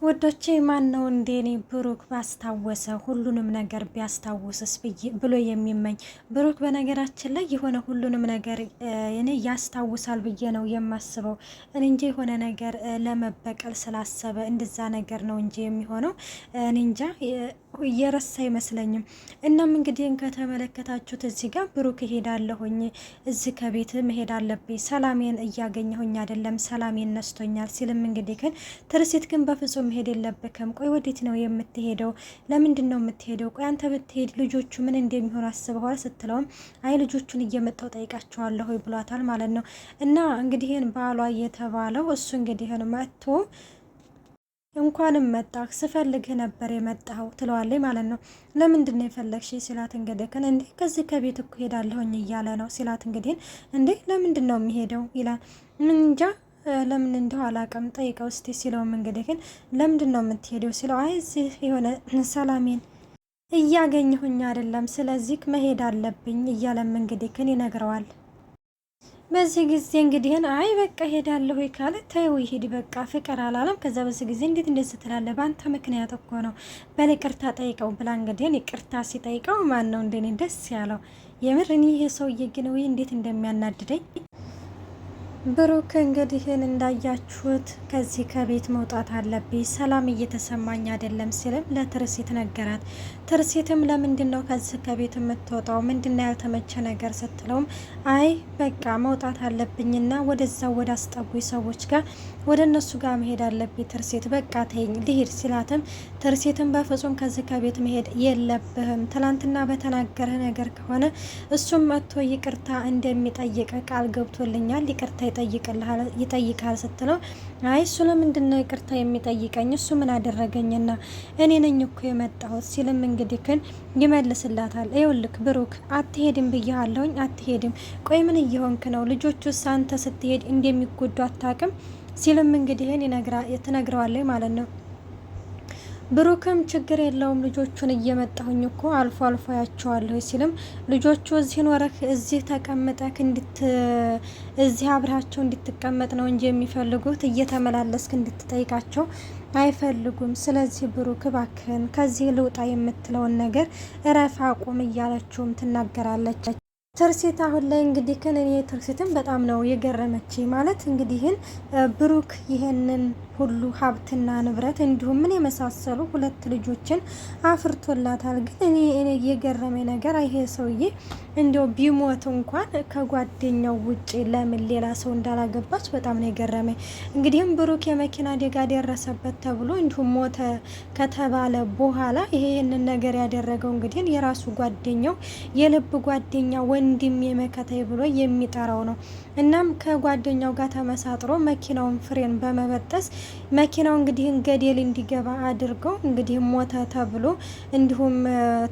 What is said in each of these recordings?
ወዶቼ ማን ነው እንደኔ ብሩክ ባስታወሰ ሁሉንም ነገር ቢያስታውስስ ብሎ የሚመኝ ብሩክ በነገራችን ላይ የሆነ ሁሉንም ነገር እኔ ያስታውሳል ብዬ ነው የማስበው። እኔ እንጂ የሆነ ነገር ለመበቀል ስላሰበ እንደዛ ነገር ነው እንጂ የሚሆነው እኔ እንጃ እየረሳ አይመስለኝም። እናም እንግዲህ ከተመለከታችሁት እዚህ ጋር ብሩክ እሄዳለሁኝ እዚህ ከቤት መሄድ አለብኝ ሰላሜን እያገኘሁኝ አይደለም ሰላሜን ነስቶኛል ሲልም እንግዲህ ግን ትርሲት ግን በፍጹም መሄድ የለብክም። ቆይ ወዴት ነው የምትሄደው? ለምንድን ነው የምትሄደው? ቆይ አንተ ብትሄድ ልጆቹ ምን እንደሚሆኑ አስበዋል ስትለውም አይ ልጆቹን እየመጣው ጠይቃቸዋለሁ ብሏታል ማለት ነው። እና እንግዲህን ባሏ የተባለው እሱ እንግዲህን መጥቶ እንኳንም መጣህ ስፈልግህ ነበር የመጣው ትለዋለች ማለት ነው። ለምንድን ነው የፈለግሽ ሲላት እንግዲህ እንዴ ከዚህ ከቤት እኮ ሄዳለሁኝ እያለ ነው ሲላት እንግዲህ እንዴ ለምንድን ነው የሚሄደው ይላል። እንጃ ለምን እንደው አላውቅም ጠይቀው እስቲ ሲለውም እንግዲህ ግን ለምንድን ነው የምትሄደው ሲለው አይ እዚህ የሆነ ሰላሜን እያገኘሁኝ አይደለም ስለዚህ መሄድ አለብኝ እያለም እንግዲህ ግን ይነግረዋል። በዚህ ጊዜ እንግዲህ አይ በቃ ሄዳለሁ ካለ ተይው ይሄድ በቃ ፍቅር አላለም። ከዛ በዚህ ጊዜ እንዴት እንደዚህ ትላለህ? በአንተ ምክንያት እኮ ነው በል ይቅርታ ጠይቀው ብላ እንግዲህ ይቅርታ ሲጠይቀው ማን ነው እንደኔ ደስ ያለው የምር እኔ ይሄ ሰውዬ ግን ወይ እንዴት እንደሚያናድደኝ። ብሩክ እንግዲህን እንዳያችሁት ከዚህ ከቤት መውጣት አለብኝ ሰላም እየተሰማኝ አይደለም ሲልም ለትርሲት ነገራት። ትርሲትም ለምንድን ነው ከዚህ ከቤት የምትወጣው ምንድነው ያልተመቸ ነገር ስትለውም አይ በቃ መውጣት አለብኝና ወደዛው ወደ አስጠጉኝ ሰዎች ጋር ወደ እነሱ ጋር መሄድ አለብኝ ትርሲት በቃ ተይኝ ልሂድ ሲላትም ትርሲትም በፍጹም ከዚህ ከቤት መሄድ የለብህም ትላንትና በተናገረ ነገር ከሆነ እሱም መጥቶ ይቅርታ እንደሚጠይቅ ቃል ገብቶልኛል ይቅርታ ይጠይቃል ስትለው አይ እሱ ለምንድን ነው ይቅርታ የሚጠይቀኝ እሱ ምን አደረገኝና እኔ ነኝ እኮ የመጣሁት ሲልም እንግዲህ ግን ይመልስላታል። ይኸውልህ ብሩክ አትሄድም ብያለሁኝ አትሄድም ቆይ ምን እየሆንክ ነው ልጆቹ አንተ ስትሄድ እንደሚጎዱ አታውቅም ሲልም እንግዲህ ትነግረዋለች ማለት ነው። ብሩክም ችግር የለውም ልጆቹን እየመጣሁኝ እኮ አልፎ አልፎ ያቸዋለሁ ሲልም ልጆቹ እዚህ ኖረህ እዚህ ተቀምጠክ እዚህ አብረሃቸው እንድትቀመጥ ነው እንጂ የሚፈልጉት እየተመላለስክ እንድትጠይቃቸው አይፈልጉም። ስለዚህ ብሩክ እባክህን ከዚህ ልውጣ የምትለውን ነገር እረፍ አቁም እያለችውም ትናገራለች። ትርሲት አሁን ላይ እንግዲህ እኔ ትርሲትን በጣም ነው የገረመች ማለት እንግዲህን ብሩክ ይሄንን ሁሉ ሀብትና ንብረት እንዲሁም ምን የመሳሰሉ ሁለት ልጆችን አፍርቶላታል። ግን እኔ የገረመኝ ነገር ይሄ ሰውዬ እንዲያው ቢሞት እንኳን ከጓደኛው ውጪ ለምን ሌላ ሰው እንዳላገባች በጣም ነው የገረመኝ። እንግዲህም ብሩክ የመኪና አደጋ ደረሰበት ተብሎ እንዲሁም ሞተ ከተባለ በኋላ ይሄንን ነገር ያደረገው እንግዲህ የራሱ ጓደኛው የልብ ጓደኛ ወንድም የመከታይ ብሎ የሚጠራው ነው። እናም ከጓደኛው ጋር ተመሳጥሮ መኪናውን ፍሬን በመበጠስ መኪናው እንግዲህ ገደል እንዲገባ አድርገው እንግዲህ ሞተ ተብሎ እንዲሁም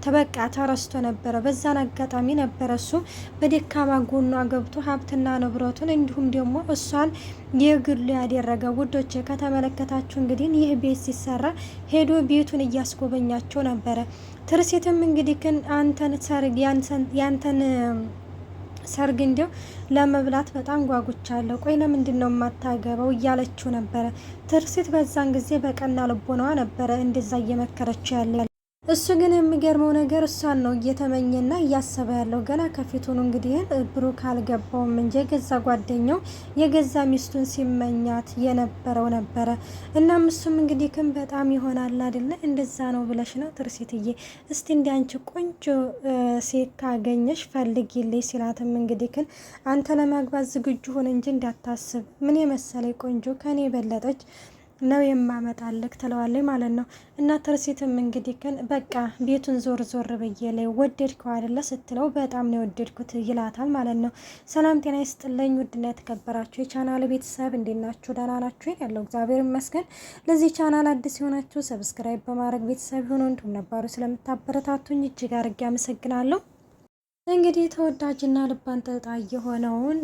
ተበቃ ተረስቶ ነበረ። በዛን አጋጣሚ ነበረ እሱ በደካማ ጎኗ ገብቶ ሀብትና ንብረቱን እንዲሁም ደግሞ እሷን የግሉ ያደረገ። ውዶች ከተመለከታችሁ እንግዲህ ይህ ቤት ሲሰራ ሄዶ ቤቱን እያስጎበኛቸው ነበረ። ትርሲትም እንግዲህ ግን አንተን ሰርግ ያንተን ሰርግ እንዲው ለመብላት በጣም ጓጉቻለሁ ቆይ ለምንድን ነው የማታገባው እያለችው ነበረ። ትርሲት በዛን ጊዜ በቀና ልቦናዋ ነበረ እንደዛ እየመከረችው ያለ። እሱ ግን የሚገርመው ነገር እሷን ነው እየተመኘና እያሰበ ያለው። ገና ከፊቱን እንግዲህ ብሩክ አልገባውም እንጂ የገዛ ጓደኛው የገዛ ሚስቱን ሲመኛት የነበረው ነበረ። እናም እሱም እንግዲህ ግን በጣም ይሆናል አይደለ እንደዛ ነው ብለሽ ነው ትርሲትዬ እስቲ እንዲ አንቺ ቆንጆ ሴት ካገኘሽ ፈልጊልኝ ሲላትም እንግዲህ ግን አንተ ለማግባት ዝግጁ ሆነ እንጂ እንዳታስብ ምን የመሰለ ቆንጆ ከኔ በለጠች ነው የማመጣልክ ትለዋለች ማለት ነው። እና ትርሲትም እንግዲህ ግን በቃ ቤቱን ዞር ዞር ብዬ ላይ ወደድከው አይደለ ስትለው በጣም ነው የወደድኩት ይላታል ማለት ነው። ሰላም ጤና ይስጥልኝ ውድና የተከበራችሁ የቻናል ቤተሰብ እንዴት ናችሁ? ደህና ናችሁ? ያለው እግዚአብሔር ይመስገን። ለዚህ ቻናል አዲስ የሆናችሁ ሰብስክራይብ በማድረግ ቤተሰብ ሆኖ እንዲሁም ነባሩ ስለምታበረታቱኝ እጅግ አድርጌ አመሰግናለሁ። እንግዲህ ተወዳጅና ልብ አንጠልጣይ የሆነውን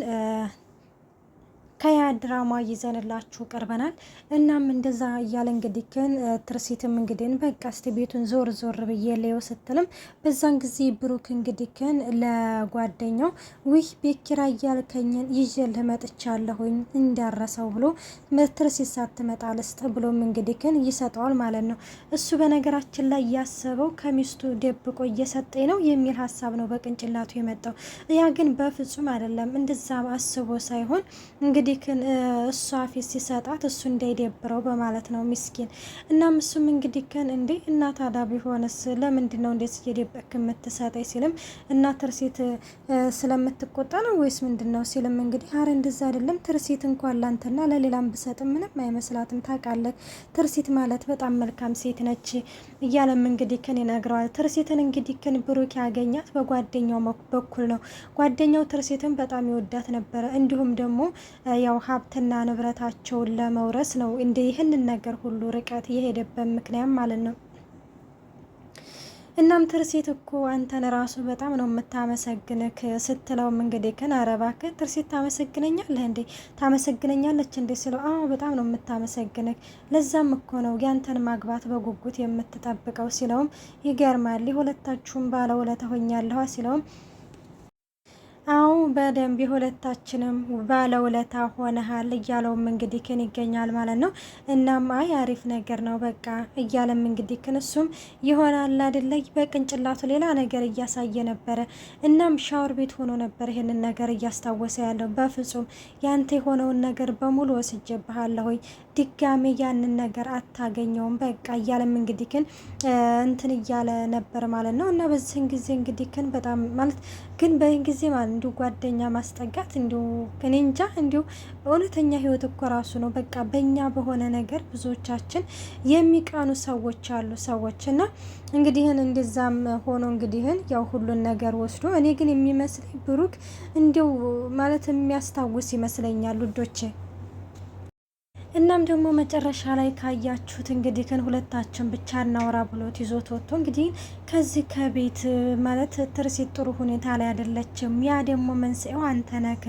ከያ ድራማ ይዘንላችሁ ቀርበናል። እናም እንደዛ እያለ እንግዲህ ግን ትርሲትም እንግዲህ በቃ እስቲ ቤቱን ዞር ዞር ብዬ ሌው ስትልም በዛን ጊዜ ብሩክ እንግዲህ ግን ለጓደኛው ውይ ቤት ኪራይ እያልከኝን ይዤልህ መጥቻለሁኝ እንዳረሰው ብሎ ትርሲት ሳትመጣ ልስጥ ብሎም እንግዲህ ግን ይሰጠዋል ማለት ነው። እሱ በነገራችን ላይ ያሰበው ከሚስቱ ደብቆ እየሰጠኝ ነው የሚል ሀሳብ ነው በቅንጭላቱ የመጣው። ያ ግን በፍጹም አይደለም። እንደዛ አስቦ ሳይሆን እንግዲህ ግን እሷ ፊት ሲሰጣት እሱ እንዳይደብረው በማለት ነው ምስኪን። እናም እሱም እንግዲህ ግን እንዴ እና ታዲያ ቢሆንስ ለምንድን ነው እንደዚህ እየደበቅ የምትሰጠኝ ሲልም እና ትርሲት ስለምትቆጣ ነው ወይስ ምንድን ነው ሲልም እንግዲህ አረ እንደዛ አይደለም ትርሲት እንኳን ላንተና ለሌላም ብሰጥም ምንም አይመስላትም ታውቃለህ፣ ትርሲት ማለት በጣም መልካም ሴት ነች እያለም እንግዲህ ግን ይነግረዋል። ትርሲትን እንግዲህ ግን ብሩክ ያገኛት በጓደኛው በኩል ነው። ጓደኛው ትርሲትን በጣም ይወዳት ነበረ። እንዲሁም ደግሞ ያው ሀብትና ንብረታቸውን ለመውረስ ነው እንደ ይህንን ነገር ሁሉ ርቀት የሄደበት ምክንያት ማለት ነው። እናም ትርሲት እኮ አንተን ራሱ በጣም ነው የምታመሰግንክ ስትለውም እንግዲህ ግን ኧረ እባክህ ትርሲት ታመሰግነኛለህ እንዴ ታመሰግነኛለች እንዴ ስለው አዎ በጣም ነው የምታመሰግንክ ለዛም እኮ ነው ያንተን ማግባት በጉጉት የምትጠብቀው ሲለውም ይገርማል የሁለታችሁም ባለውለታ ሆኛለሁ ሲለውም አዎ በደንብ የሁለታችንም ባለውለታ ሆነሃል እያለውም እንግዲህ ክን ይገኛል ማለት ነው። እናም አይ አሪፍ ነገር ነው በቃ እያለም እንግዲህ ክን እሱም ይሆናል አይደለ በቅንጭላቱ ሌላ ነገር እያሳየ ነበረ። እናም ሻወር ቤት ሆኖ ነበር ይሄንን ነገር እያስታወሰ ያለው። በፍጹም ያንተ የሆነውን ነገር በሙሉ ወስጄብሃለሁ ድጋሜ ያንን ነገር አታገኘውም በቃ እያለም እንግዲህ ክን እንትን እያለ ነበር ማለት ነው። እና በዚህን ጊዜ እንግዲህ ክን በጣም ማለት ግን በይህን ጊዜ ማለት እንዲሁ ጓደኛ ማስጠጋት እንዲሁ እኔ እንጃ እንዲሁ እውነተኛ ህይወት እኮ ራሱ ነው። በቃ በእኛ በሆነ ነገር ብዙዎቻችን የሚቀኑ ሰዎች አሉ ሰዎች እና እንግዲህን እንደዛም ሆኖ እንግዲህን ያው ሁሉን ነገር ወስዶ እኔ ግን የሚመስለኝ ብሩክ እንዲው ማለት የሚያስታውስ ይመስለኛል ውዶቼ። እናም ደግሞ መጨረሻ ላይ ካያችሁት እንግዲህ ግን ሁለታችን ብቻ እናወራ ብሎት ይዞት ወጥቶ እንግዲህ ከዚህ ከቤት ማለት ትርሲት ጥሩ ሁኔታ ላይ አይደለችም፣ ያ ደግሞ መንስኤው አንተ ነህ፣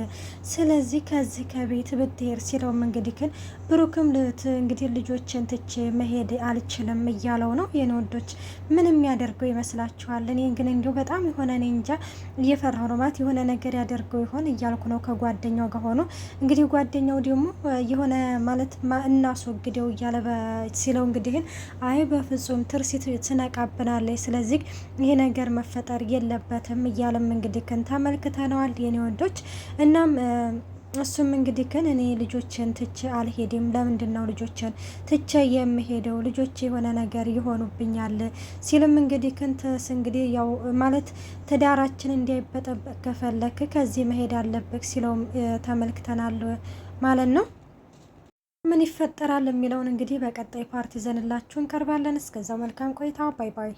ስለዚህ ከዚህ ከቤት ብትሄድ ሲለውም እንግዲህ ግን ብሩክም እንግዲህ ልጆችን ትቼ መሄድ አልችልም እያለው ነው። የኔ ወዶች ምን የሚያደርገው ይመስላችኋል? እኔ ግን እንዲሁ በጣም የሆነ እኔ እንጃ እየፈራሁ ነው ማለት የሆነ ነገር ያደርገው ይሆን እያልኩ ነው ከጓደኛው ጋር ሆኖ እንግዲህ ጓደኛው ደግሞ የሆነ ማለት እናስወግደው እያለ ሲለው እንግዲህ አይ በፍጹም ትርሲት ትነቃብናለች፣ ስለዚህ ይሄ ነገር መፈጠር የለበትም እያለም እንግዲህ ከን ተመልክተነዋል የኔ ወዶች። እናም እሱም እንግዲህ ግን እኔ ልጆችን ትቼ አልሄድም፣ ለምንድን ነው ልጆችን ትቼ የምሄደው? ልጆች የሆነ ነገር ይሆኑብኛል ሲልም እንግዲህ ክንትስ እንግዲህ ያው ማለት ትዳራችን እንዳይበጠበቅ ከፈለክ ከዚህ መሄድ አለብክ ሲለውም ተመልክተናል ማለት ነው። ምን ይፈጠራል የሚለውን እንግዲህ በቀጣይ ፓርት ይዘንላችሁ እንቀርባለን። እስከዛው መልካም ቆይታ። ባይ ባይ።